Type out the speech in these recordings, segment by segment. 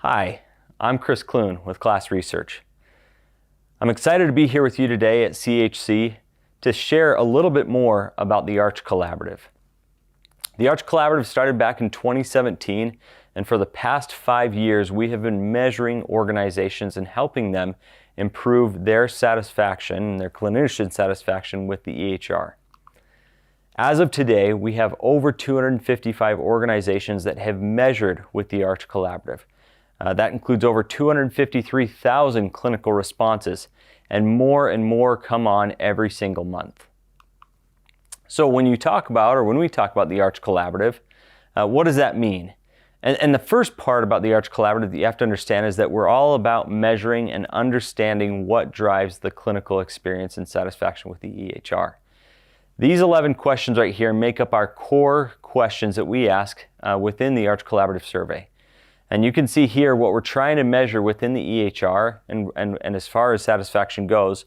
Hi, I'm Chris Clune with Class Research. I'm excited to be here with you today at CHC to share a little bit more about the ARCH Collaborative. The ARCH Collaborative started back in 2017, and for the past 5 years we have been measuring organizations and helping them improve their satisfaction, their clinician satisfaction with the EHR. As of today, we have over 255 organizations that have measured with the ARCH Collaborative. That includes over 253,000 clinical responses, and more come on every single month. So when we talk about the ARCH Collaborative, what does that mean? And the first part about the ARCH Collaborative that you have to understand is that we're all about measuring and understanding what drives the clinical experience and satisfaction with the EHR. These 11 questions right here make up our core questions that we ask within the ARCH Collaborative survey. And you can see here what we're trying to measure within the EHR and as far as satisfaction goes,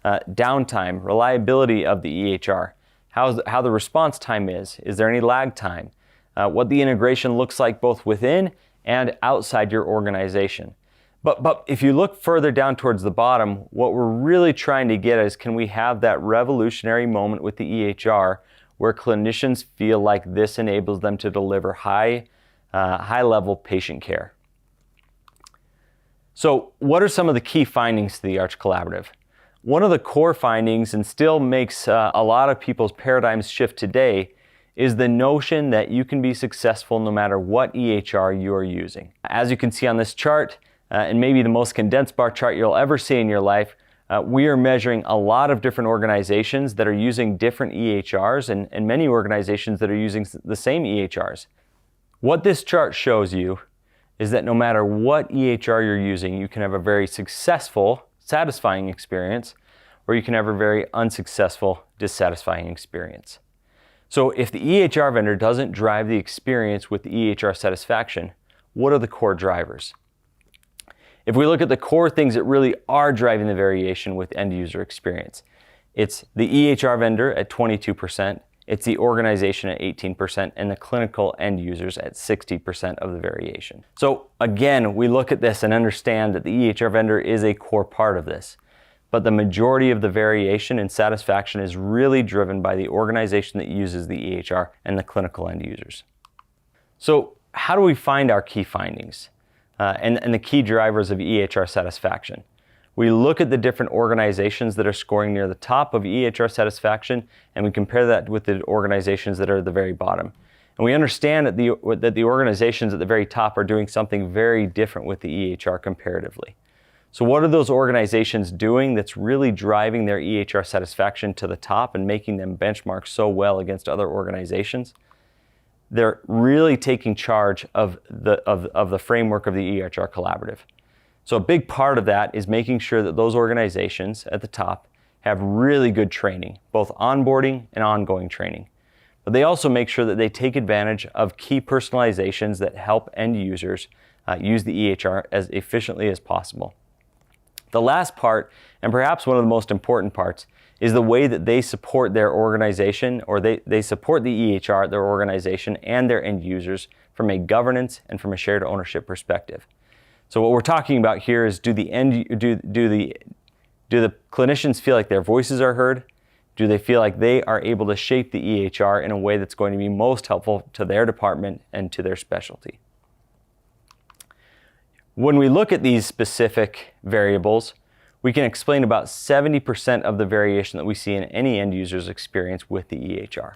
downtime, reliability of the EHR, how the response time is there any lag time, what the integration looks like both within and outside your organization. But if you look further down towards the bottom, what we're really trying to get at is, can we have that revolutionary moment with the EHR where clinicians feel like this enables them to deliver high-level patient care. So what are some of the key findings to the ARCH Collaborative? One of the core findings, and still makes a lot of people's paradigms shift today, is the notion that you can be successful no matter what EHR you are using. As you can see on this chart, and maybe the most condensed bar chart you'll ever see in your life, we are measuring a lot of different organizations that are using different EHRs and many organizations that are using the same EHRs. What this chart shows you is that no matter what EHR you're using, you can have a very successful, satisfying experience, or you can have a very unsuccessful, dissatisfying experience. So if the EHR vendor doesn't drive the experience with the EHR satisfaction, what are the core drivers? If we look at the core things that really are driving the variation with end user experience, it's the EHR vendor at 22%, it's the organization at 18%, and the clinical end users at 60% of the variation. So again, we look at this and understand that the EHR vendor is a core part of this, but the majority of the variation and satisfaction is really driven by the organization that uses the EHR and the clinical end users. So how do we find our key findings and the key drivers of EHR satisfaction? We look at the different organizations that are scoring near the top of EHR satisfaction, and we compare that with the organizations that are at the very bottom. And we understand that the organizations at the very top are doing something very different with the EHR comparatively. So what are those organizations doing that's really driving their EHR satisfaction to the top and making them benchmark so well against other organizations? They're really taking charge of the framework of the EHR Collaborative. So a big part of that is making sure that those organizations at the top have really good training, both onboarding and ongoing training. But they also make sure that they take advantage of key personalizations that help end users use the EHR as efficiently as possible. The last part, and perhaps one of the most important parts, is the way that they support their organization, or they support the EHR, their organization, and their end users from a governance and from a shared ownership perspective. So what we're talking about here is, do the clinicians feel like their voices are heard? Do they feel like they are able to shape the EHR in a way that's going to be most helpful to their department and to their specialty? When we look at these specific variables, we can explain about 70% of the variation that we see in any end user's experience with the EHR.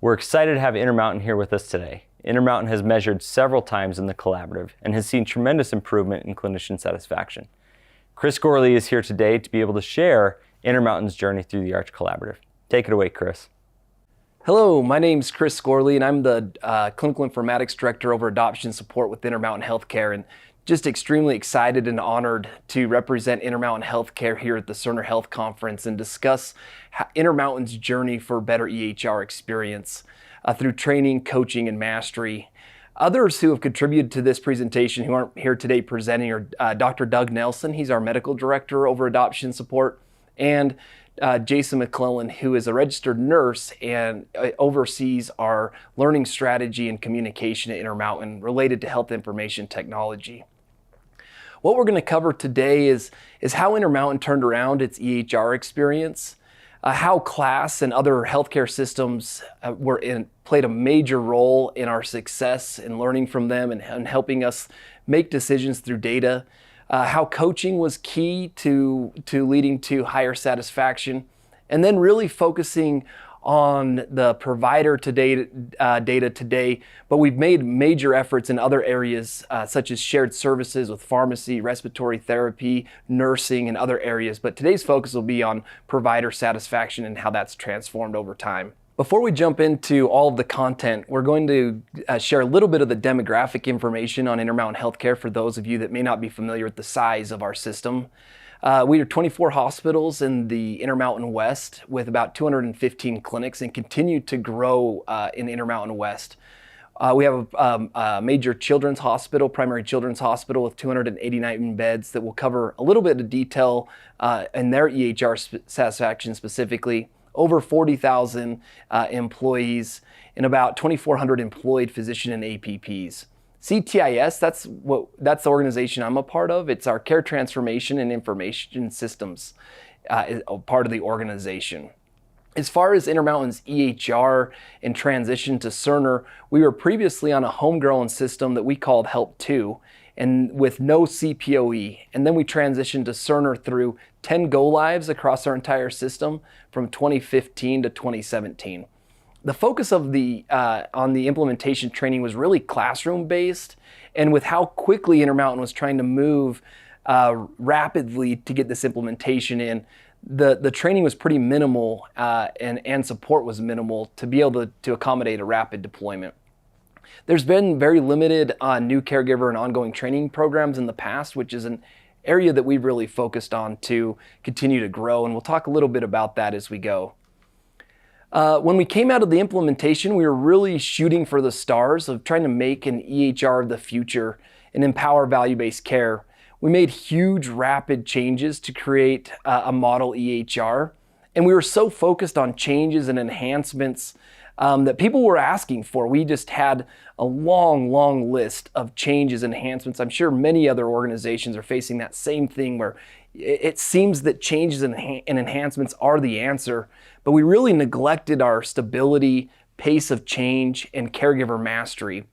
We're excited to have Intermountain here with us today. Intermountain has measured several times in the collaborative and has seen tremendous improvement in clinician satisfaction. Chris Gorley is here today to be able to share Intermountain's journey through the ARCH Collaborative. Take it away, Chris. Hello, my name's Chris Gorley, and I'm the Clinical Informatics Director over Adoption Support with Intermountain Healthcare, and just extremely excited and honored to represent Intermountain Healthcare here at the Cerner Health Conference and discuss Intermountain's journey for better EHR experience through training, coaching, and mastery. Others who have contributed to this presentation who aren't here today presenting are Dr. Doug Nelson. He's our Medical Director over Adoption Support, and Jason McClellan, who is a registered nurse and oversees our learning strategy and communication at Intermountain related to health information technology. What we're going to cover today is how Intermountain turned around its EHR experience, how class and other healthcare systems played a major role in our success in learning from them and helping us make decisions through data, how coaching was key to leading to higher satisfaction, and then really focusing on the provider data today, but we've made major efforts in other areas such as shared services with pharmacy, respiratory therapy, nursing, and other areas. But today's focus will be on provider satisfaction and how that's transformed over time. Before we jump into all of the content, we're going to share a little bit of the demographic information on Intermountain Healthcare for those of you that may not be familiar with the size of our system. We are 24 hospitals in the Intermountain West with about 215 clinics and continue to grow in Intermountain West. We have a major children's hospital, primary children's hospital with 289 beds that will cover a little bit of detail in their EHR satisfaction specifically. Over 40,000 employees and about 2,400 employed physician and APPs. CTIS, that's the organization I'm a part of. It's our Care Transformation and Information Systems is a part of the organization. As far as Intermountain's EHR and transition to Cerner, we were previously on a homegrown system that we called Help 2 and with no CPOE. And then we transitioned to Cerner through 10 go-lives across our entire system from 2015 to 2017. The focus of on the implementation training was really classroom-based, and with how quickly Intermountain was trying to move rapidly to get this implementation in, the training was pretty minimal and support was minimal to be able to accommodate a rapid deployment. There's been very limited new caregiver and ongoing training programs in the past, which is an area that we've really focused on to continue to grow, and we'll talk a little bit about that as we go. When we came out of the implementation, we were really shooting for the stars of trying to make an EHR of the future and empower value-based care. We made huge, rapid changes to create a model EHR, and we were so focused on changes and enhancements that people were asking for. We just had a long list of changes and enhancements. I'm sure many other organizations are facing that same thing where it seems that changes and enhancements are the answer, but we really neglected our stability, pace of change, and caregiver mastery.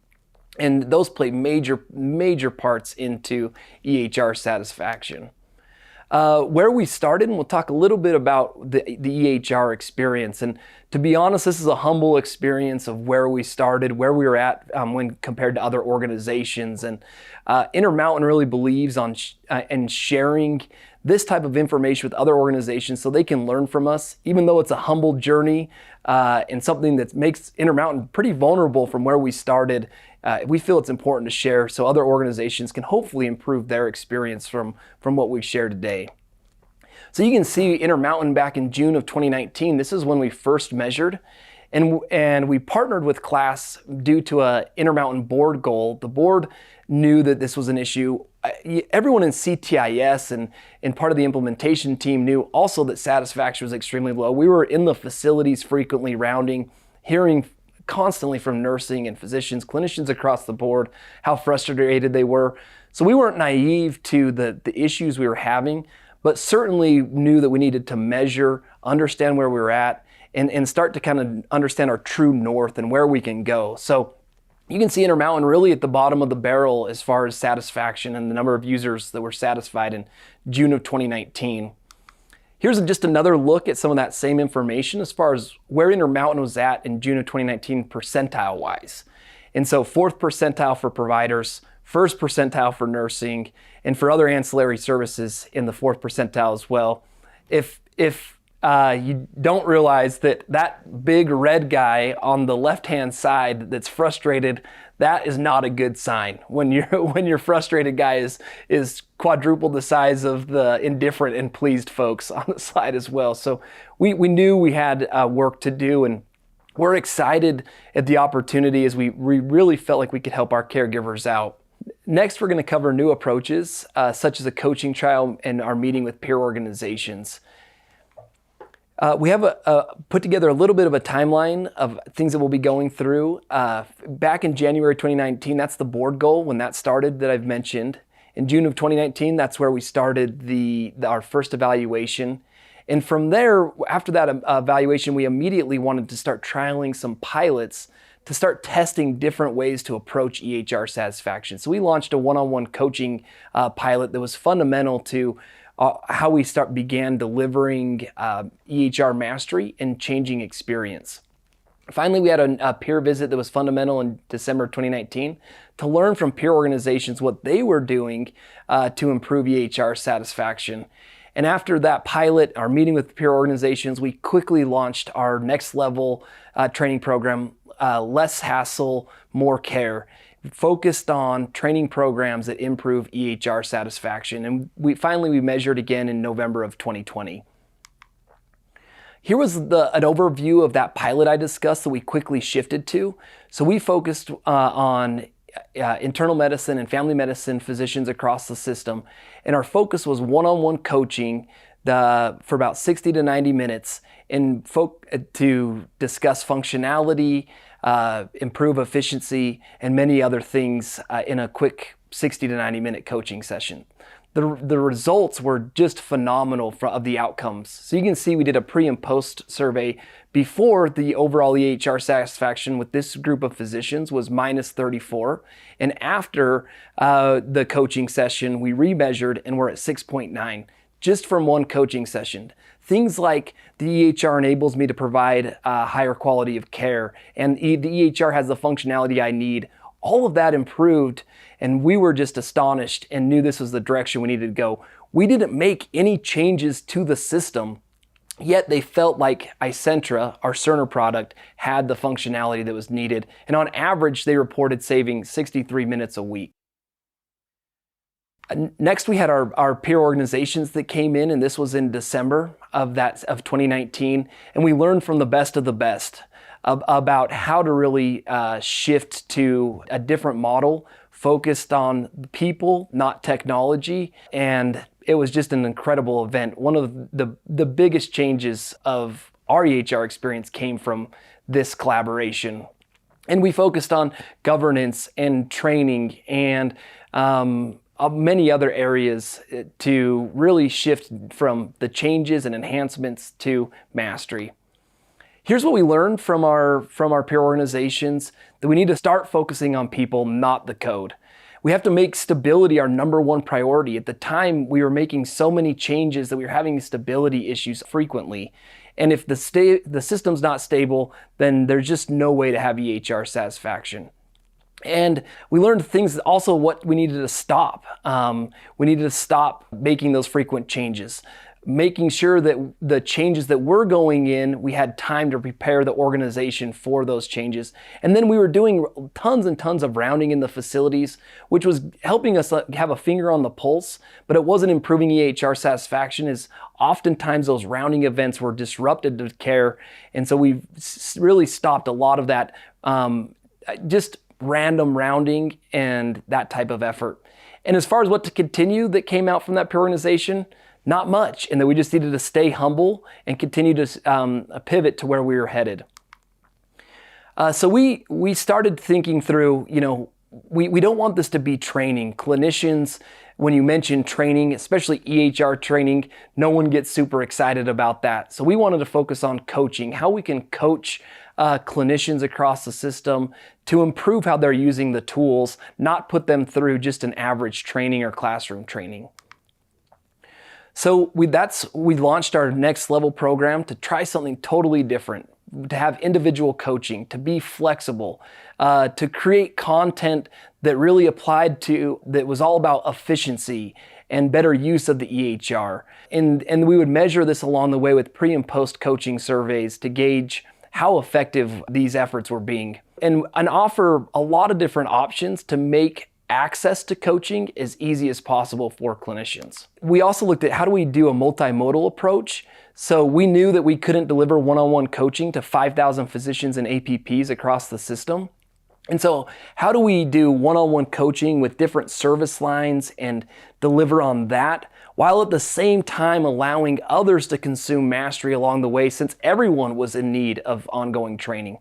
And those play major parts into EHR satisfaction. Where we started, and we'll talk a little bit about the EHR experience. And to be honest, this is a humble experience of where we started, where we were at when compared to other organizations. And Intermountain really believes in sharing this type of information with other organizations so they can learn from us, even though it's a humble journey and something that makes Intermountain pretty vulnerable from where we started. We feel it's important to share so other organizations can hopefully improve their experience from what we've shared today. So you can see Intermountain back in June of 2019. This is when we first measured, and we partnered with CLAS due to a Intermountain board goal. The board knew that this was an issue. Everyone in CTIS and part of the implementation team knew also that satisfaction was extremely low. We were in the facilities frequently rounding, hearing constantly from nursing and physicians, clinicians across the board, how frustrated they were. So we weren't naive to the issues we were having, but certainly knew that we needed to measure, understand where we were at, and start to kind of understand our true north and where we can go. So you can see Intermountain really at the bottom of the barrel as far as satisfaction and the number of users that were satisfied in June of 2019. Here's just another look at some of that same information as far as where Intermountain was at in June of 2019 percentile-wise. And so 4th percentile for providers, 1st percentile for nursing, and for other ancillary services in the 4th percentile as well. If you don't realize that big red guy on the left-hand side that's frustrated, that is not a good sign. When your frustrated guy is quadruple the size of the indifferent and pleased folks on the slide as well. So we knew we had work to do, and we're excited at the opportunity as we really felt like we could help our caregivers out. Next, we're going to cover new approaches, such as a coaching trial and our meeting with peer organizations. We have put together a little bit of a timeline of things that we'll be going through. Back in January 2019, that's the board goal when that started that I've mentioned. In June of 2019, that's where we started our first evaluation. And from there, after that evaluation, we immediately wanted to start trialing some pilots to start testing different ways to approach EHR satisfaction. So we launched a one-on-one coaching pilot that was fundamental to how we began delivering EHR mastery and changing experience. Finally, we had a peer visit that was fundamental in December 2019 to learn from peer organizations what they were doing to improve EHR satisfaction. And after that pilot, our meeting with peer organizations, we quickly launched our next level training program, Less Hassle, More Care, focused on training programs that improve EHR satisfaction. And we measured again in November of 2020. Here was an overview of that pilot I discussed that we quickly shifted to. So we focused on internal medicine and family medicine physicians across the system. And our focus was one-on-one coaching for about 60 to 90 minutes to discuss functionality, improve efficiency, and many other things in a quick 60 to 90 minute coaching session. The results were just phenomenal of the outcomes. So you can see we did a pre and post survey. Before, the overall EHR satisfaction with this group of physicians was -34. And after the coaching session, we remeasured and we're at 6.9 just from one coaching session. Things like the EHR enables me to provide a higher quality of care, and the EHR has the functionality I need. All of that improved, and we were just astonished and knew this was the direction we needed to go. We didn't make any changes to the system, yet they felt like Icentra, our Cerner product, had the functionality that was needed. And on average, they reported saving 63 minutes a week. Next, we had our peer organizations that came in, and this was in December of 2019, and we learned from the best of the best about how to really shift to a different model focused on people, not technology. And it was just an incredible event. One of the biggest changes of our EHR experience came from this collaboration. And we focused on governance and training and many other areas to really shift from the changes and enhancements to mastery. Here's what we learned from our peer organizations, that we need to start focusing on people, not the code. We have to make stability our number one priority. At the time, we were making so many changes that we were having stability issues frequently. And if the system's not stable, then there's just no way to have EHR satisfaction. And we learned things also what we needed to stop. We needed to stop making those frequent changes, making sure that the changes that were going in, we had time to prepare the organization for those changes. And then we were doing tons and tons of rounding in the facilities, which was helping us have a finger on the pulse, but it wasn't improving EHR satisfaction, as oftentimes those rounding events were disrupted to care. And so we really stopped a lot of that just random rounding and that type of effort. And as far as what to continue that came out from that peer organization, not much, and that we just needed to stay humble and continue to pivot to where we were headed. So we started thinking through, we don't want this to be training. Clinicians, when you mention training, especially EHR training, no one gets super excited about that. So we wanted to focus on coaching, how we can coach clinicians across the system to improve how they're using the tools, not put them through just an average training or classroom training. So we launched our next level program to try something totally different, to have individual coaching, to be flexible, to create content that really that was all about efficiency and better use of the EHR. And we would measure this along the way with pre and post coaching surveys to gauge how effective these efforts were being, and offer a lot of different options to make access to coaching as easy as possible for clinicians. We also looked at how do we do a multimodal approach. So we knew that we couldn't deliver one-on-one coaching to 5,000 physicians and APPs across the system. And so how do we do one-on-one coaching with different service lines and deliver on that, while at the same time allowing others to consume mastery along the way, since everyone was in need of ongoing training?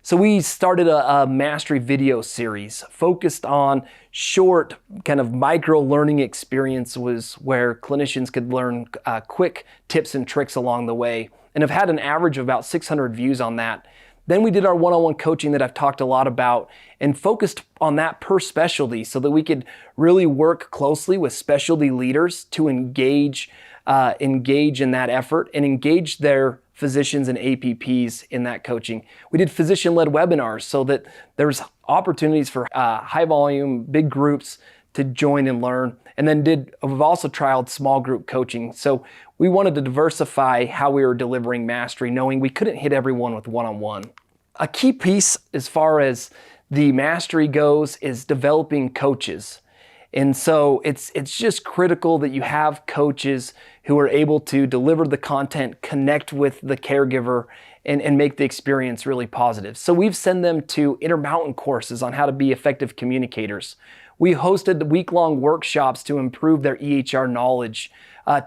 So we started a mastery video series focused on short kind of micro learning experiences where clinicians could learn quick tips and tricks along the way, and have had an average of about 600 views on that. Then we did our one-on-one coaching that I've talked a lot about and focused on that per specialty so that we could really work closely with specialty leaders to engage in that effort and engage their physicians and APPs in that coaching. We did physician-led webinars so that there's opportunities for high volume, big groups to join and learn. And then we've also trialed small group coaching. So we wanted to diversify how we were delivering mastery, knowing we couldn't hit everyone with one-on-one. A key piece as far as the mastery goes is developing coaches. And so it's just critical that you have coaches who are able to deliver the content, connect with the caregiver, and make the experience really positive. So we've sent them to Intermountain courses on how to be effective communicators. We hosted week-long workshops to improve their EHR knowledge,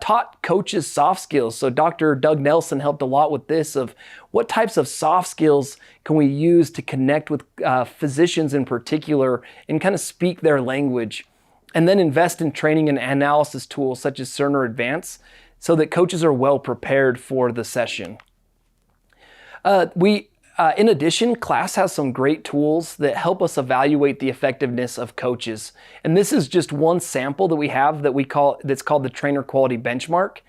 taught coaches soft skills. So Dr. Doug Nelson helped a lot with this, of what types of soft skills can we use to connect with physicians in particular and kind of speak their language. And then invest in training and analysis tools such as Cerner Advance so that coaches are well prepared for the session. In addition, KLAS has some great tools that help us evaluate the effectiveness of coaches. And this is just one sample that we have that's called the Trainer Quality Benchmark.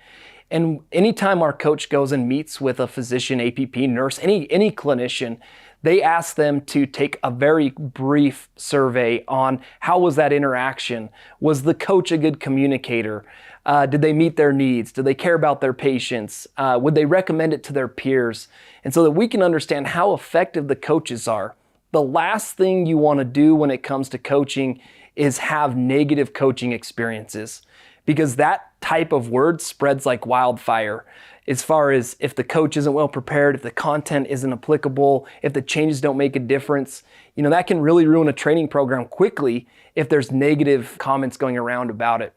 And anytime our coach goes and meets with a physician, APP, nurse, any clinician, they ask them to take a very brief survey on how was that interaction? Was the coach a good communicator? Did they meet their needs? Do they care about their patients? Would they recommend it to their peers? And so that we can understand how effective the coaches are. The last thing you want to do when it comes to coaching is have negative coaching experiences, because that type of word spreads like wildfire. As far as if the coach isn't well prepared, if the content isn't applicable, if the changes don't make a difference, that can really ruin a training program quickly if there's negative comments going around about it.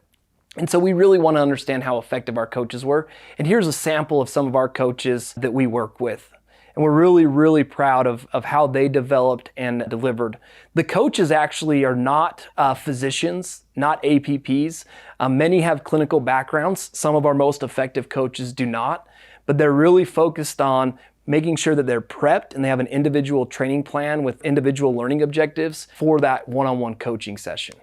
And so we really want to understand how effective our coaches were. And here's a sample of some of our coaches that we work with. And we're really, really proud of how they developed and delivered. The coaches actually are not physicians, not APPs. Many have clinical backgrounds. Some of our most effective coaches do not, but they're really focused on making sure that they're prepped and they have an individual training plan with individual learning objectives for that one-on-one coaching session.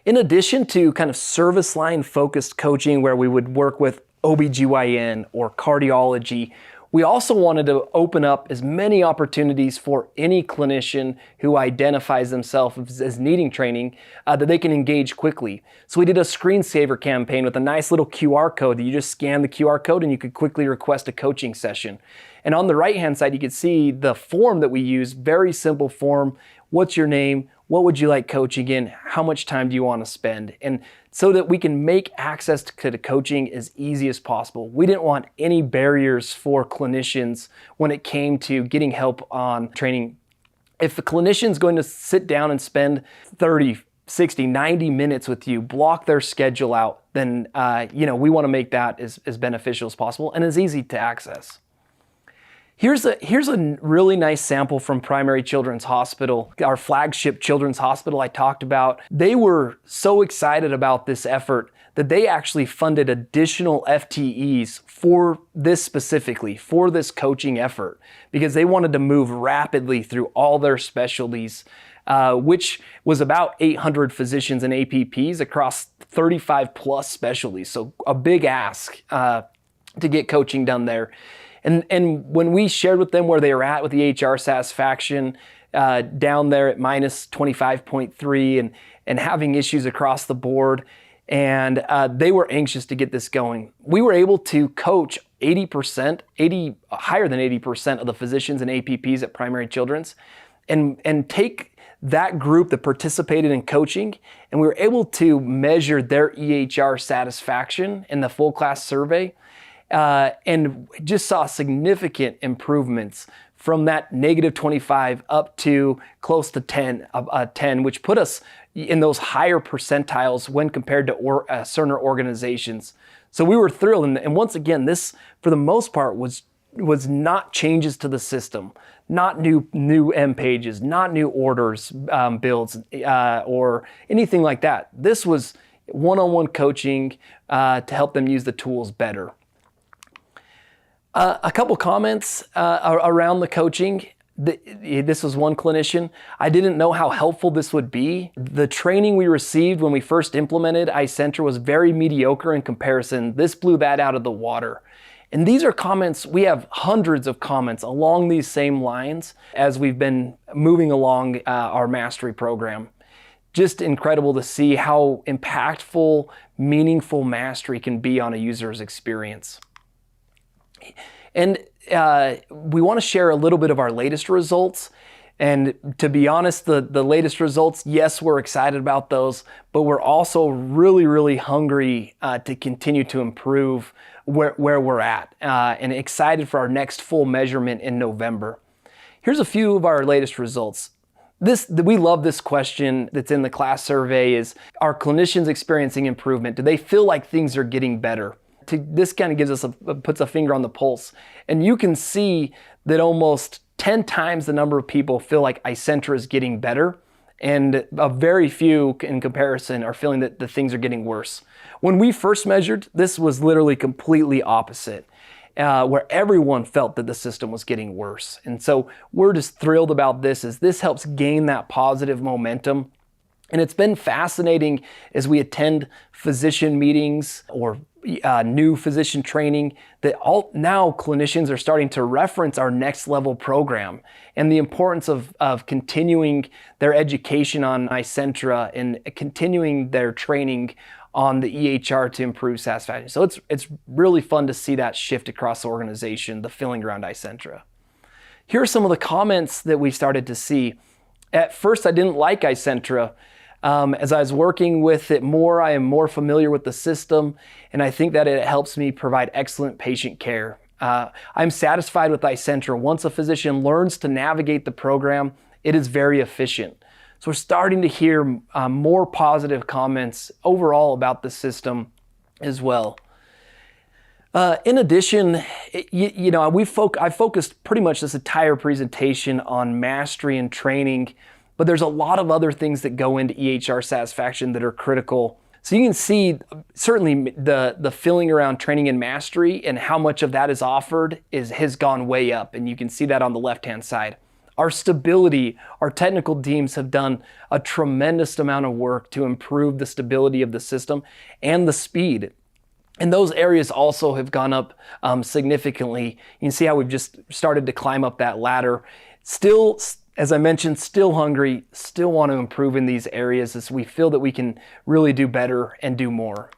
In addition to kind of service line focused coaching where we would work with OBGYN or cardiology, we also wanted to open up as many opportunities for any clinician who identifies themselves as needing training that they can engage quickly. So we did a screensaver campaign with a nice little QR code that you just scan the QR code and you could quickly request a coaching session. And on the right-hand side, you can see the form that we use, very simple form. What's your name? What would you like coaching in? How much time do you want to spend? And so that we can make access to the coaching as easy as possible. We didn't want any barriers for clinicians when it came to getting help on training. If a clinician's going to sit down and spend 30, 60, 90 minutes with you, block their schedule out, then we want to make that as beneficial as possible and as easy to access. Here's a really nice sample from Primary Children's Hospital, our flagship children's hospital I talked about. They were so excited about this effort that they actually funded additional FTEs for this specifically, for this coaching effort, because they wanted to move rapidly through all their specialties, which was about 800 physicians and APPs across 35 plus specialties. So a big ask to get coaching done there. And when we shared with them where they were at with the HR satisfaction down there at minus 25.3 and having issues across the board, and they were anxious to get this going. We were able to coach higher than 80% of the physicians and APPs at Primary Children's and take that group that participated in coaching, and we were able to measure their EHR satisfaction in the full class survey. And just saw significant improvements from that -25 up to close to 10, which put us in those higher percentiles when compared to Cerner organizations. So we were thrilled. And once again, this, for the most part, was not changes to the system, not new M pages, not new orders, builds, or anything like that. This was one-on-one coaching to help them use the tools better. A couple comments around the coaching. This was one clinician. I didn't know how helpful this would be. The training we received when we first implemented iCentra was very mediocre in comparison. This blew that out of the water. And these are comments, we have hundreds of comments along these same lines as we've been moving along our mastery program. Just incredible to see how impactful, meaningful mastery can be on a user's experience. And we want to share a little bit of our latest results. And to be honest, the latest results, yes, we're excited about those, but we're also really, really hungry to continue to improve where we're at, and excited for our next full measurement in November. Here's a few of our latest results. We love this question that's in the class survey is, are clinicians experiencing improvement? Do they feel like things are getting better? This kind of gives us puts a finger on the pulse. And you can see that almost 10 times the number of people feel like iCentra is getting better, and a very few in comparison are feeling that the things are getting worse. When we first measured, this was literally completely opposite, where everyone felt that the system was getting worse. And so we're just thrilled about this, as this helps gain that positive momentum. And it's been fascinating as we attend physician meetings or new physician training that now clinicians are starting to reference our next level program and the importance of continuing their education on iCentra and continuing their training on the EHR to improve satisfaction. So it's really fun to see that shift across the organization, the feeling around iCentra. Here are some of the comments that we started to see. At first, I didn't like iCentra. As I was working with it more, I am more familiar with the system, and I think that it helps me provide excellent patient care. I'm satisfied with iCentra. Once a physician learns to navigate the program, it is very efficient. So we're starting to hear more positive comments overall about the system as well. In addition, I focused pretty much this entire presentation on mastery and training, but there's a lot of other things that go into EHR satisfaction that are critical. So you can see certainly the feeling around training and mastery and how much of that is offered has gone way up, and you can see that on the left-hand side. Our stability, our technical teams have done a tremendous amount of work to improve the stability of the system and the speed. And those areas also have gone up significantly. You can see how we've just started to climb up that ladder. Still, as I mentioned, still hungry, still want to improve in these areas as we feel that we can really do better and do more.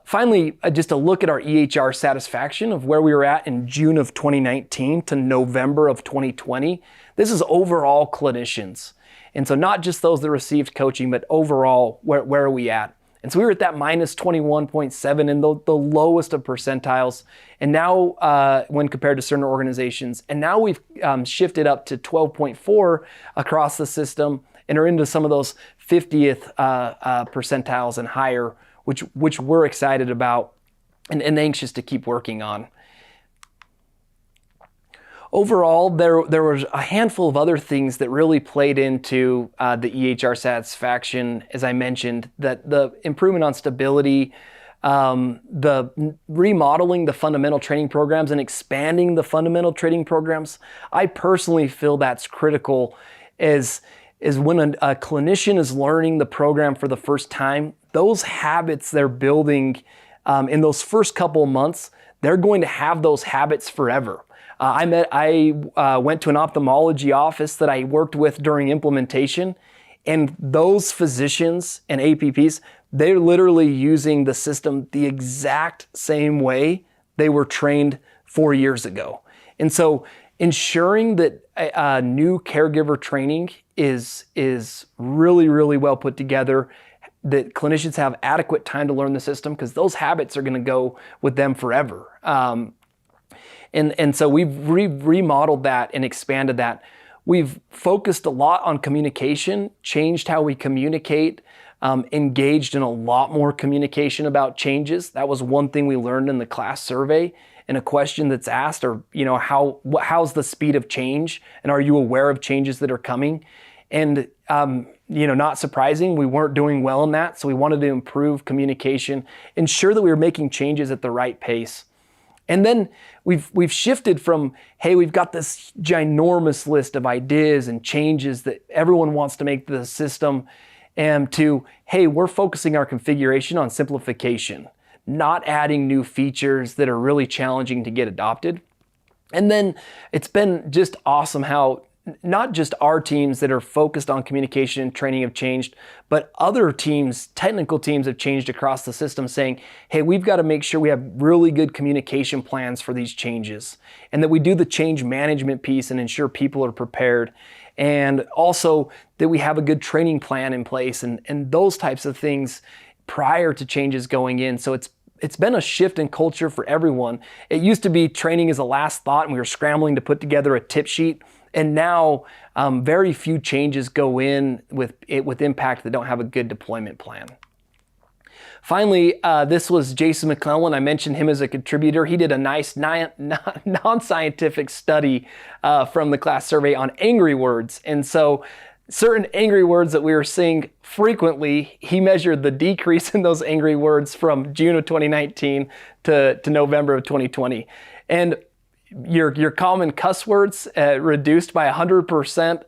Finally, just a look at our EHR satisfaction of where we were at in June of 2019 to November of 2020. This is overall clinicians. And so not just those that received coaching, but overall, where are we at? And so we were at that minus 21.7 in the lowest of percentiles. And now when compared to certain organizations, and now we've shifted up to 12.4 across the system and are into some of those 50th percentiles and higher, which we're excited about and anxious to keep working on. Overall, there was a handful of other things that really played into the EHR satisfaction, as I mentioned, that the improvement on stability, the remodeling the fundamental training programs and expanding the fundamental training programs. I personally feel that's critical is when a clinician is learning the program for the first time, those habits they're building in those first couple of months, they're going to have those habits forever. I went to an ophthalmology office that I worked with during implementation, and those physicians and APPs, they're literally using the system the exact same way they were trained 4 years ago. And so ensuring that new caregiver training is really, really well put together, that clinicians have adequate time to learn the system, because those habits are going to go with them forever. And so we've remodeled that and expanded that. We've focused a lot on communication, changed how we communicate, engaged in a lot more communication about changes. That was one thing we learned in the class survey. And a question that's asked, or how's the speed of change, and are you aware of changes that are coming? And not surprising, we weren't doing well in that. So we wanted to improve communication, ensure that we were making changes at the right pace. And then we've shifted from, hey, we've got this ginormous list of ideas and changes that everyone wants to make to the system, and to, hey, we're focusing our configuration on simplification, not adding new features that are really challenging to get adopted. And then it's been just awesome how not just our teams that are focused on communication and training have changed, but other teams, technical teams, have changed across the system, saying, hey, we've got to make sure we have really good communication plans for these changes, and that we do the change management piece and ensure people are prepared, and also that we have a good training plan in place and those types of things prior to changes going in. So it's been a shift in culture for everyone. It used to be training as a last thought, and we were scrambling to put together a tip sheet. And now very few changes go in with impact that don't have a good deployment plan. Finally, this was Jason McClellan. I mentioned him as a contributor. He did a nice non-scientific study from the class survey on angry words. And so certain angry words that we were seeing frequently, he measured the decrease in those angry words from June of 2019 to November of 2020. And your common cuss words reduced by 100%.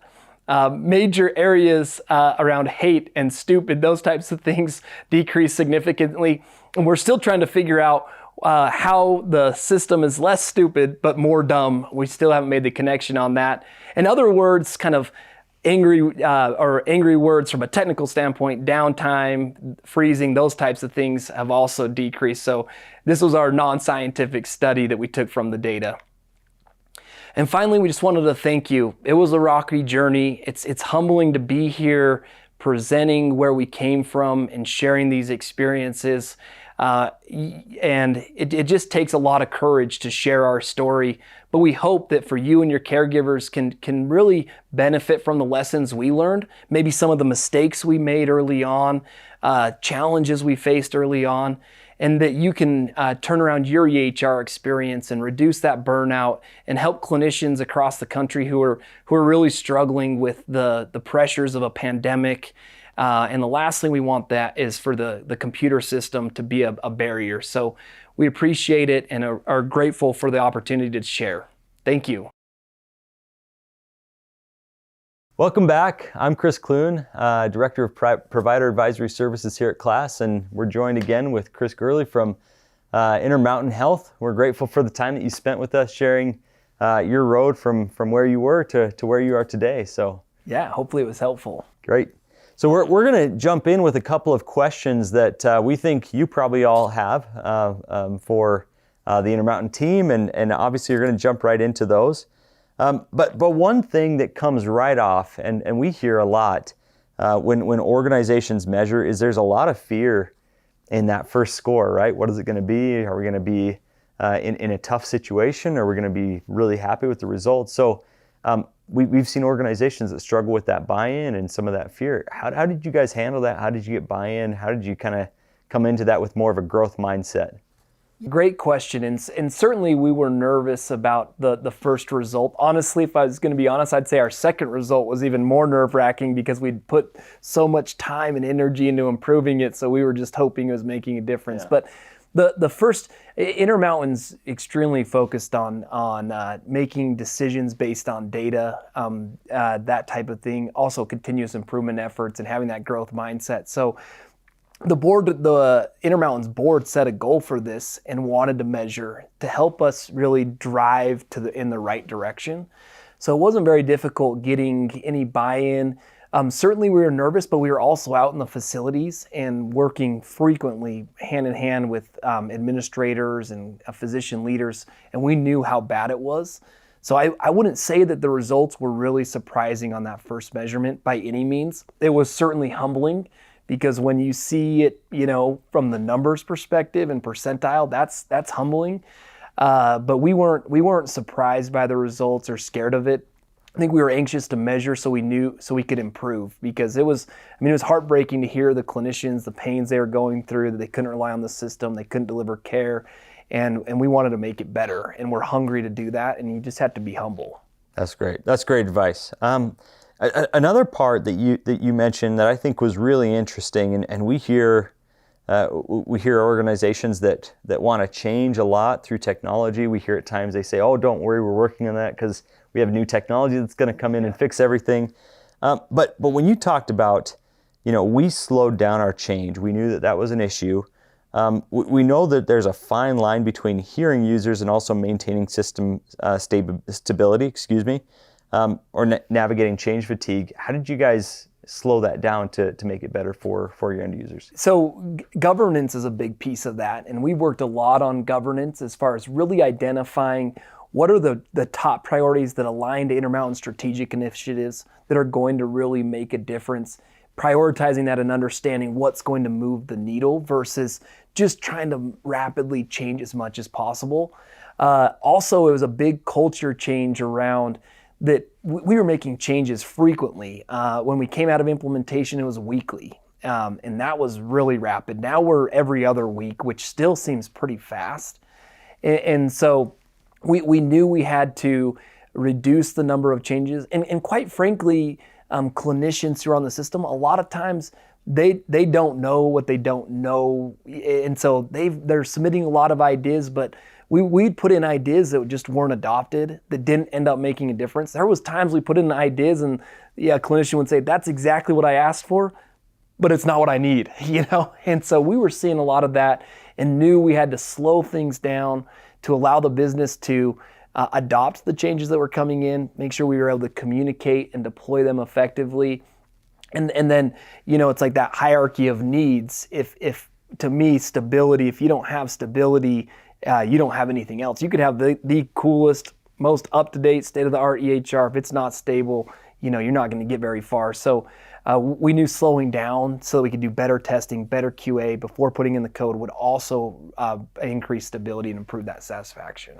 Major areas around hate and stupid, those types of things, decreased significantly. And we're still trying to figure out how the system is less stupid but more dumb. We still haven't made the connection on that. And other words, kind of angry words from a technical standpoint, downtime, freezing, those types of things have also decreased. So this was our non-scientific study that we took from the data. And finally, we just wanted to thank you. It was a rocky journey. It's humbling to be here presenting where we came from and sharing these experiences. And it just takes a lot of courage to share our story. But we hope that for you and your caregivers can really benefit from the lessons we learned, maybe some of the mistakes we made early on, challenges we faced early on, and that you can turn around your EHR experience and reduce that burnout and help clinicians across the country who are really struggling with the pressures of a pandemic. And the last thing we want that is for the computer system to be a barrier. So we appreciate it and are grateful for the opportunity to share. Thank you. Welcome back. I'm Chris Clune, Director of Provider Advisory Services here at CLAS, and we're joined again with Chris Gurley from Intermountain Health. We're grateful for the time that you spent with us sharing your road from where you were to where you are today. So yeah, hopefully it was helpful. Great. So we're going to jump in with a couple of questions that we think you probably all have for the Intermountain team, and obviously you're going to jump right into those. But one thing that comes right off, and we hear a lot when organizations measure, is there's a lot of fear in that first score, right? What is it going to be? Are we going to be in a tough situation? Or are we going to be really happy with the results? So we've seen organizations that struggle with that buy-in and some of that fear. How did you guys handle that? How did you get buy-in? How did you kind of come into that with more of a growth mindset? Great question, and certainly we were nervous about the first result. Honestly, if I was going to be honest, I'd say our second result was even more nerve-wracking because we'd put so much time and energy into improving it, so we were just hoping it was making a difference. Yeah. But the first, Intermountain's extremely focused on making decisions based on data, that type of thing, also continuous improvement efforts and having that growth mindset. So the Intermountain's board set a goal for this and wanted to measure to help us really drive in the right direction. So it wasn't very difficult getting any buy-in. Certainly we were nervous, but we were also out in the facilities and working frequently hand in hand with administrators and physician leaders, and we knew how bad it was. So I wouldn't say that the results were really surprising on that first measurement by any means. It was certainly humbling, because when you see it, from the numbers perspective and percentile, that's humbling. but we weren't surprised by the results or scared of it. I think we were anxious to measure so we could improve, because it was heartbreaking to hear the clinicians, the pains they were going through, that they couldn't rely on the system, they couldn't deliver care, and we wanted to make it better, and we're hungry to do that, and you just have to be humble. That's great. That's great advice. Another part that you mentioned that I think was really interesting, and we hear organizations that want to change a lot through technology. We hear at times they say, "Oh, don't worry, we're working on that because we have new technology that's going to come in and fix everything." But when you talked about, we slowed down our change. We knew that was an issue. We know that there's a fine line between hearing users and also maintaining system stability, or navigating change fatigue. How did you guys slow that down to make it better for your end users? So governance is a big piece of that, and we worked a lot on governance as far as really identifying what are the top priorities that align to Intermountain strategic initiatives that are going to really make a difference, prioritizing that and understanding what's going to move the needle versus just trying to rapidly change as much as possible. Also, it was a big culture change around that we were making changes frequently. When we came out of implementation, it was weekly, and that was really rapid. Now we're every other week, which still seems pretty fast. And so we knew we had to reduce the number of changes. And quite frankly, clinicians who are on the system, a lot of times they don't know what they don't know. And so they're submitting a lot of ideas, but we'd put in ideas that just weren't adopted, that didn't end up making a difference. There was times we put in ideas and a clinician would say, "That's exactly what I asked for, but it's not what I need," And so we were seeing a lot of that and knew we had to slow things down to allow the business to adopt the changes that were coming in, make sure we were able to communicate and deploy them effectively. And then, it's like that hierarchy of needs. If to me, stability, if you don't have stability, you don't have anything else. You could have the coolest, most up-to-date, state-of-the-art EHR. If it's not stable, you're not going to get very far. So we knew slowing down so that we could do better testing, better QA before putting in the code would also increase stability and improve that satisfaction.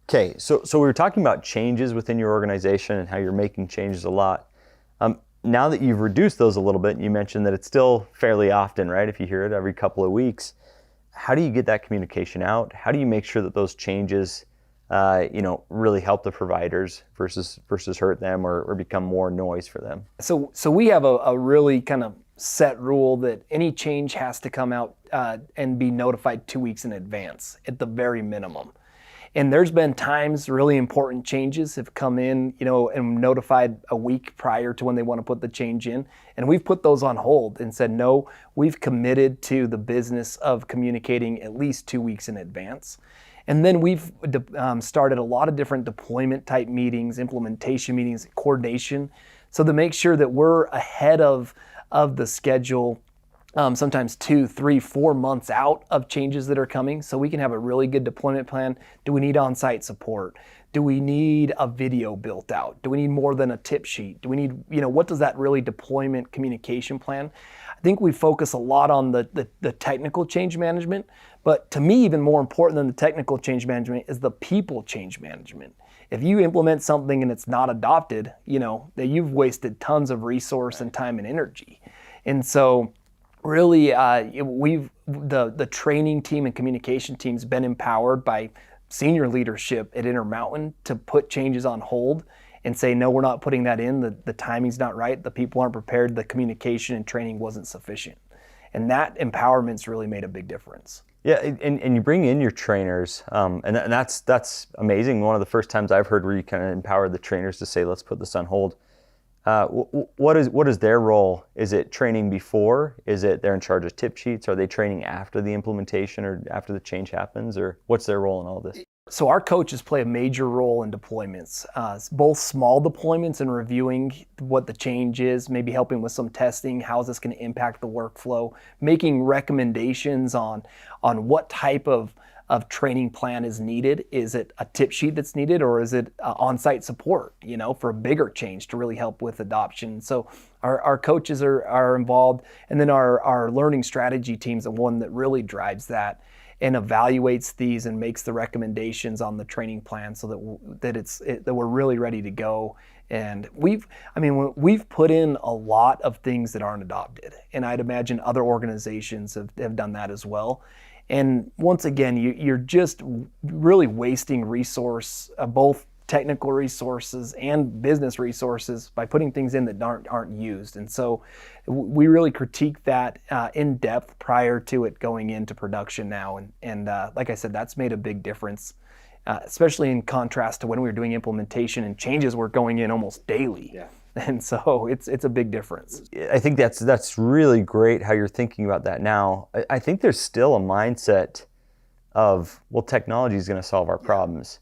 Okay, so we were talking about changes within your organization and how you're making changes a lot. Now that you've reduced those a little bit, you mentioned that it's still fairly often, right? If you hear it every couple of weeks, how do you get that communication out? How do you make sure that those changes, really help the providers versus hurt them or become more noise for them? So we have a really kind of set rule that any change has to come out and be notified 2 weeks in advance at the very minimum. And there's been times really important changes have come in, and notified a week prior to when they want to put the change in. And we've put those on hold and said, no, we've committed to the business of communicating at least 2 weeks in advance. And then we've started a lot of different deployment type meetings, implementation meetings, coordination, so to make sure that we're ahead of the schedule. Sometimes 2, 3, 4 months out of changes that are coming, so we can have a really good deployment plan. Do we need on-site support? Do we need a video built out? Do we need more than a tip sheet? Do we need, what does that really deployment communication plan? I think we focus a lot on the technical change management, but to me, even more important than the technical change management is the people change management. If you implement something and it's not adopted, that you've wasted tons of resource and time and energy. And so really, the training team and communication team's been empowered by senior leadership at Intermountain to put changes on hold and say, no, we're not putting that in. The timing's not right. The people aren't prepared. The communication and training wasn't sufficient. And that empowerment's really made a big difference. Yeah, and you bring in your trainers, and that's amazing. One of the first times I've heard where you kind of empower the trainers to say, let's put this on hold. What is their role? Is it training before? Is it they're in charge of tip sheets? Are they training after the implementation or after the change happens? Or what's their role in all this? So our coaches play a major role in deployments, both small deployments and reviewing what the change is, maybe helping with some testing, how is this going to impact the workflow, making recommendations on what type of training plan is needed. Is it a tip sheet that's needed, or is it on-site support, for a bigger change to really help with adoption? So our coaches are involved, and then our learning strategy team's the one that really drives that. and evaluates these and makes the recommendations on the training plan so that we're really ready to go. And we've put in a lot of things that aren't adopted, and I'd imagine other organizations have done that as well. And once again, you're just really wasting resource, both technical resources and business resources, by putting things in that aren't used. And so we really critique that in depth prior to it going into production now. And like I said, that's made a big difference, especially in contrast to when we were doing implementation and changes were going in almost daily. Yeah. And so it's a big difference. I think that's really great how you're thinking about that now. I think there's still a mindset of, well, technology is going to solve our problems.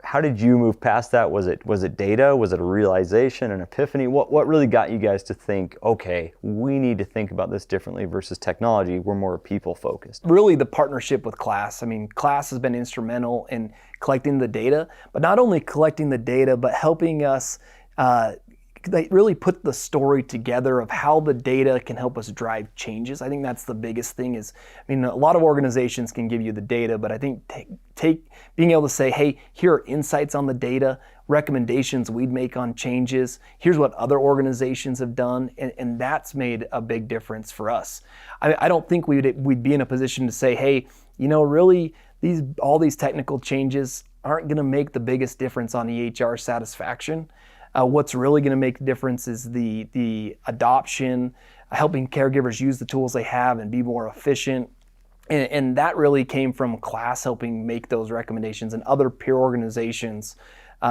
How did you move past that? Was it data? Was it a realization, an epiphany? What really got you guys to think, okay, we need to think about this differently versus technology? We're more people focused. Really the partnership with KLAS. I mean, KLAS has been instrumental in collecting the data, but not only collecting the data, but helping us they really put the story together of how the data can help us drive changes. I think that's the biggest thing is, I mean, a lot of organizations can give you the data, but I think being able to say, hey, here are insights on the data, recommendations we'd make on changes, here's what other organizations have done, and that's made a big difference for us. I don't think we'd be in a position to say, hey, really all these technical changes aren't going to make the biggest difference on EHR satisfaction. What's really going to make the difference is the adoption, helping caregivers use the tools they have and be more efficient. And that really came from KLAS helping make those recommendations and other peer organizations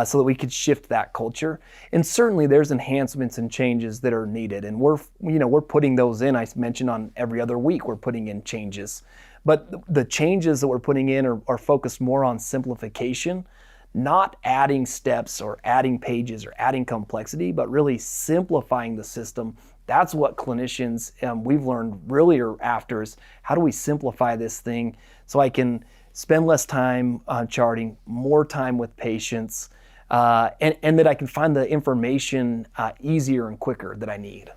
so that we could shift that culture. And certainly there's enhancements and changes that are needed. And we're putting those in. I mentioned on every other week we're putting in changes. But the changes that we're putting in are focused more on simplification, not adding steps or adding pages or adding complexity, but really simplifying the system. That's what clinicians we've learned really are after is, how do we simplify this thing so I can spend less time on charting, more time with patients, and that I can find the information easier and quicker that I need.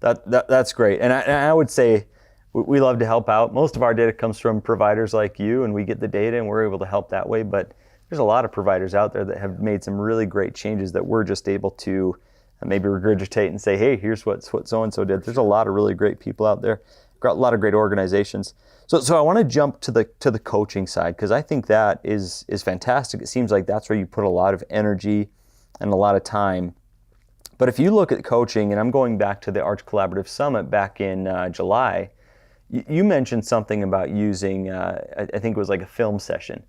That's great. And I would say we love to help out. Most of our data comes from providers like you, and we get the data and we're able to help that way. But there's a lot of providers out there that have made some really great changes that we're just able to maybe regurgitate and say, hey, here's what so-and-so did. There's a lot of really great people out there, a lot of great organizations. So I want to jump to the coaching side, because I think that is fantastic. It seems like that's where you put a lot of energy and a lot of time. But if you look at coaching, and I'm going back to the Arch Collaborative Summit back in July, you mentioned something about using, I think it was like a film session.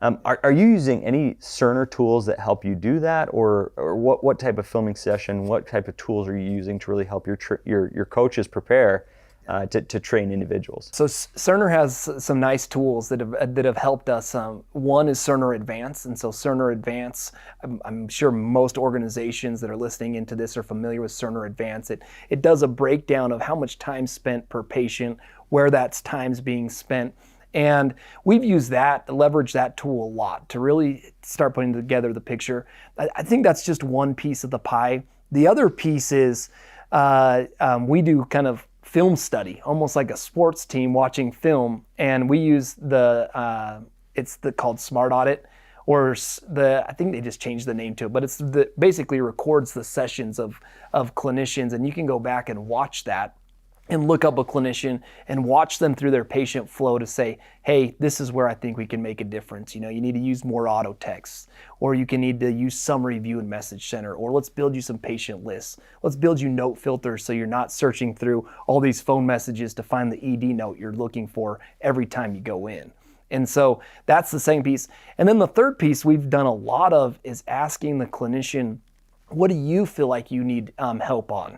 Are you using any Cerner tools that help you do that, or what type of filming session, what type of tools are you using to really help your coaches prepare to train individuals? So Cerner has some nice tools that have helped us. One is Cerner Advance, and so Cerner Advance, I'm sure most organizations that are listening into this are familiar with Cerner Advance. It does a breakdown of how much time spent per patient, where that time's being spent. And we've used that, leveraged that tool a lot to really start putting together the picture. I think that's just one piece of the pie. The other piece is we do kind of film study, almost like a sports team watching film. And we use it's called Smart Audit, or I think they just changed the name to it, but it's basically records the sessions of clinicians, and you can go back and watch that and look up a clinician and watch them through their patient flow to say, hey, this is where I think we can make a difference. You need to use more auto texts, or you can need to use summary view and message center, or let's build you some patient lists. Let's build you note filters so you're not searching through all these phone messages to find the ED note you're looking for every time you go in. And so that's the second piece. And then the third piece we've done a lot of is asking the clinician, what do you feel like you need help on?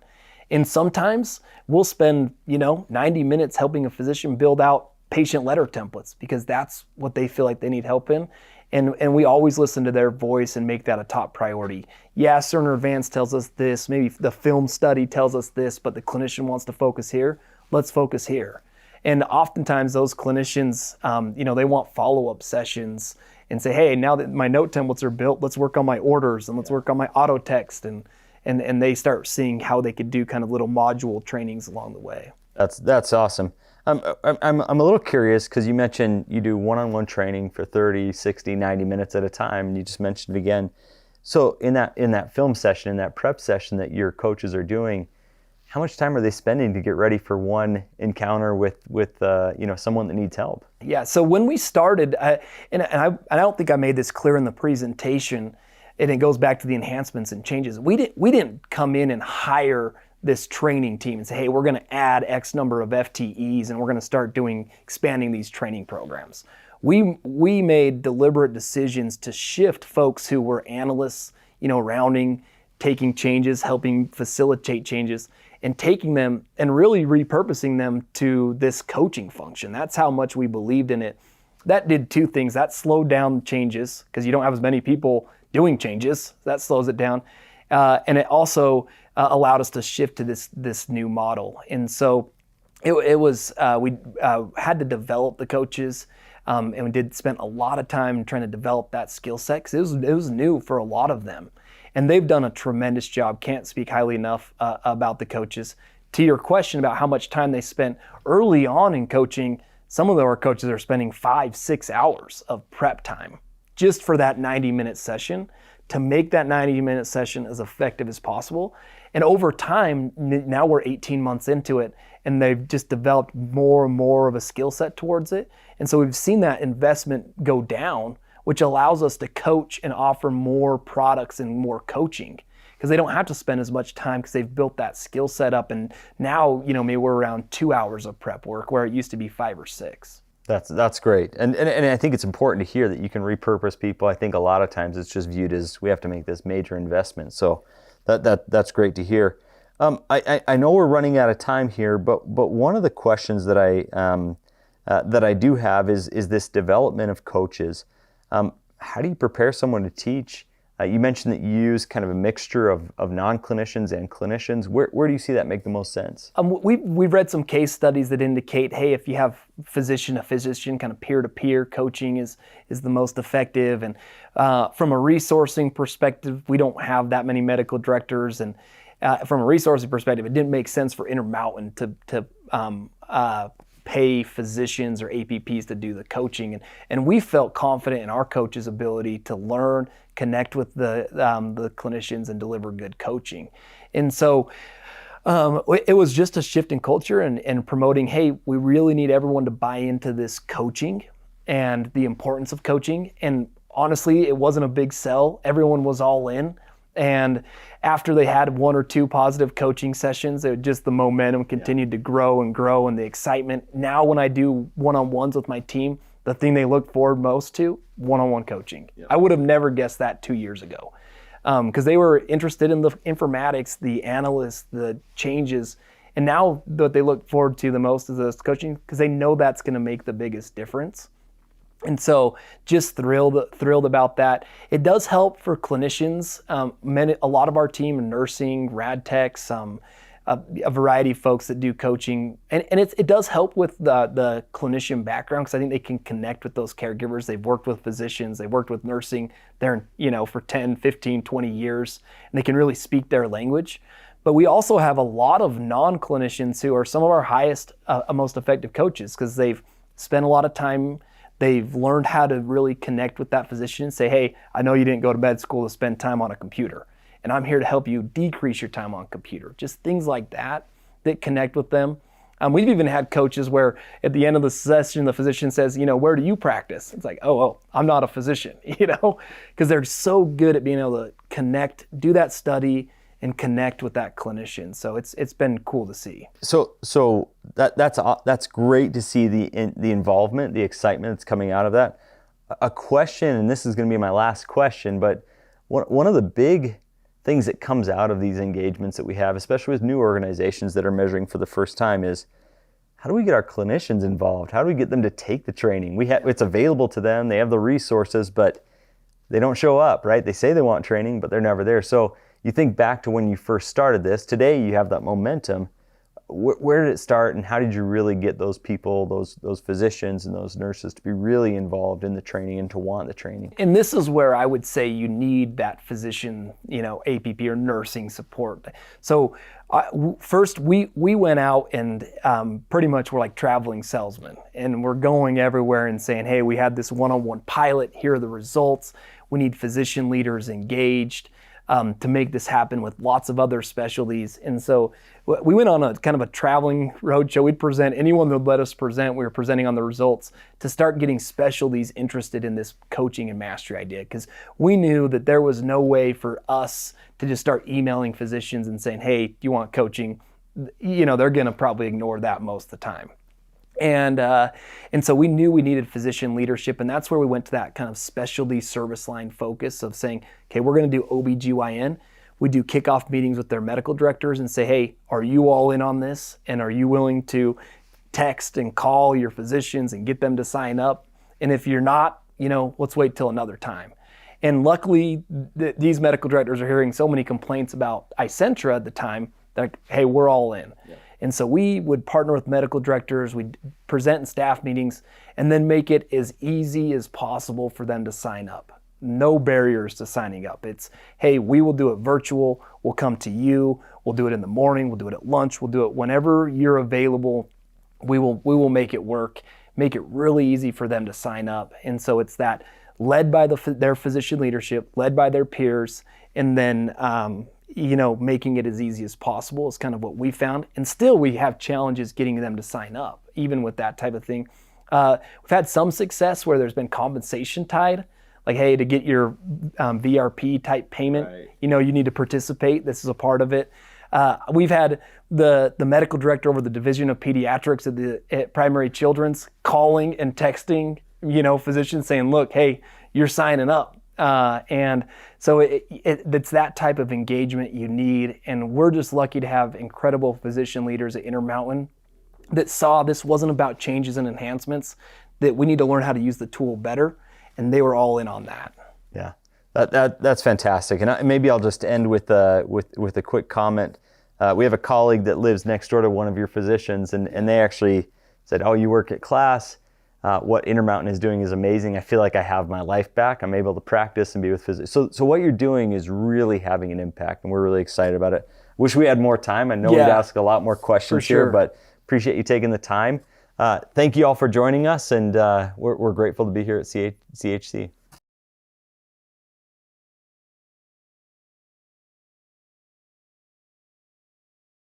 And sometimes we'll spend, 90 minutes helping a physician build out patient letter templates, because that's what they feel like they need help in. And we always listen to their voice and make that a top priority. Yeah, Cerner Advance tells us this, maybe the film study tells us this, but the clinician wants to focus here. Let's focus here. And oftentimes those clinicians, they want follow-up sessions and say, hey, now that my note templates are built, let's work on my orders and let's work on my auto text. And they start seeing how they could do kind of little module trainings along the way. That's awesome. I'm a little curious because you mentioned you do one-on-one training for 30, 60, 90 minutes at a time, and you just mentioned it again. So in that film session, in that prep session that your coaches are doing, how much time are they spending to get ready for one encounter with someone that needs help? Yeah. So when we started, and I don't think I made this clear in the presentation, and it goes back to the enhancements and changes. We didn't come in and hire this training team and say, hey, we're going to add X number of FTEs and we're going to start expanding these training programs. We made deliberate decisions to shift folks who were analysts, rounding, taking changes, helping facilitate changes, and taking them and really repurposing them to this coaching function. That's how much we believed in it. That did two things. That slowed down changes because you don't have as many people doing changes. That slows it down. And it also allowed us to shift to this new model. And so it was, we had to develop the coaches, and we spent a lot of time trying to develop that skill set because it was new for a lot of them. And they've done a tremendous job. Can't speak highly enough about the coaches. To your question about how much time they spent early on in coaching, some of our coaches are spending 5-6 hours of prep time just for that 90-minute session to make that 90-minute session as effective as possible. And over time, now we're 18 months into it, and they've just developed more and more of a skill set towards it. And so we've seen that investment go down, which allows us to coach and offer more products and more coaching because they don't have to spend as much time because they've built that skill set up. And now, maybe we're around 2 hours of prep work where it used to be 5 or 6. That's great. And I think it's important to hear that you can repurpose people. I think a lot of times it's just viewed as we have to make this major investment. So that's great to hear. I know we're running out of time here, but one of the questions that I do have is this development of coaches. How do you prepare someone to teach? You mentioned that you use kind of a mixture of non-clinicians and clinicians. Where do you see that make the most sense? We've read some case studies that indicate, hey, if you have physician to physician, kind of peer-to-peer coaching is the most effective. And from a resourcing perspective, we don't have that many medical directors. And from a resourcing perspective, it didn't make sense for Intermountain to pay physicians or APPs to do the coaching. And we felt confident in our coaches' ability to learn, connect with the clinicians, and deliver good coaching. And so it was just a shift in culture and promoting, hey, we really need everyone to buy into this coaching and the importance of coaching. And honestly, it wasn't a big sell. Everyone was all in. And after they had 1 or 2 positive coaching sessions, the momentum continued to grow and grow, and the excitement. Now when I do one-on-ones with my team, the thing they look forward most to, one-on-one coaching. Yeah. I would have never guessed that 2 years ago because they were interested in the informatics, the analysts, the changes. And now what they look forward to the most is this coaching because they know that's going to make the biggest difference. And so just thrilled about that. It does help for clinicians. A lot of our team in nursing, rad techs, a variety of folks that do coaching. And it does help with the clinician background because I think they can connect with those caregivers. They've worked with physicians. They've worked with nursing there, for 10, 15, 20 years. And they can really speak their language. But we also have a lot of non-clinicians who are some of our highest, most effective coaches because they've spent a lot of time. They've learned how to really connect with that physician and say, hey, I know you didn't go to med school to spend time on a computer, and I'm here to help you decrease your time on computer. Just things like that connect with them. We've even had coaches where at the end of the session, the physician says, where do you practice? It's like, oh, I'm not a physician, because they're so good at being able to connect, do that study, and connect with that clinician. So it's been cool to see. So that's great to see the involvement, the excitement that's coming out of that. A question, and this is going to be my last question, but one of the big things that comes out of these engagements that we have, especially with new organizations that are measuring for the first time, is how do we get our clinicians involved? How do we get them to take the training? It's available to them. They have the resources, but they don't show up, right? They say they want training, but they're never there. So you think back to when you first started this. Today you have that momentum. where did it start, and how did you really get those people, those physicians and those nurses to be really involved in the training and to want the training? And this is where I would say you need that physician, APP or nursing support. So first we went out and pretty much we're like traveling salesmen, and we're going everywhere and saying, hey, we had this one-on-one pilot, here are the results. We need physician leaders engaged to make this happen with lots of other specialties. And so we went on a kind of a traveling roadshow. We'd present, anyone that would let us present, we were presenting on the results to start getting specialties interested in this coaching and mastery idea, because we knew that there was no way for us to just start emailing physicians and saying, hey, do you want coaching? They're gonna probably ignore that most of the time. And so we knew we needed physician leadership, and that's where we went to that kind of specialty service line focus of saying, okay, we're going to do OBGYN. We do kickoff meetings with their medical directors and say, hey, are you all in on this? And are you willing to text and call your physicians and get them to sign up? And if you're not, let's wait till another time. And luckily, these medical directors are hearing so many complaints about Icentra at the time that, hey, we're all in. Yeah. And so we would partner with medical directors, we'd present in staff meetings, and then make it as easy as possible for them to sign up. No barriers to signing up. It's, hey, we will do it virtual, we'll come to you, we'll do it in the morning, we'll do it at lunch, we'll do it whenever you're available. We will make it work, make it really easy for them to sign up. And so it's that led by their physician leadership, led by their peers, and then making it as easy as possible is kind of what we found. And still we have challenges getting them to sign up, even with that type of thing. We've had some success where there's been compensation tied, like, hey, to get your VRP type payment, right, you need to participate. This is a part of it. We've had the medical director over the Division of Pediatrics at Primary Children's calling and texting, physicians saying, look, hey, you're signing up. And so it's that type of engagement you need. And we're just lucky to have incredible physician leaders at Intermountain that saw this wasn't about changes and enhancements, that we need to learn how to use the tool better. And they were all in on that. Yeah, that's fantastic. And maybe I'll just end with a quick comment. We have a colleague that lives next door to one of your physicians, and they actually said, oh, you work at Class. What Intermountain is doing is amazing. I feel like I have my life back. I'm able to practice and be with physicians. So what you're doing is really having an impact, and we're really excited about it. Wish we had more time. I know we'd ask a lot more questions here, but appreciate you taking the time. Thank you all for joining us, and we're grateful to be here at CHC.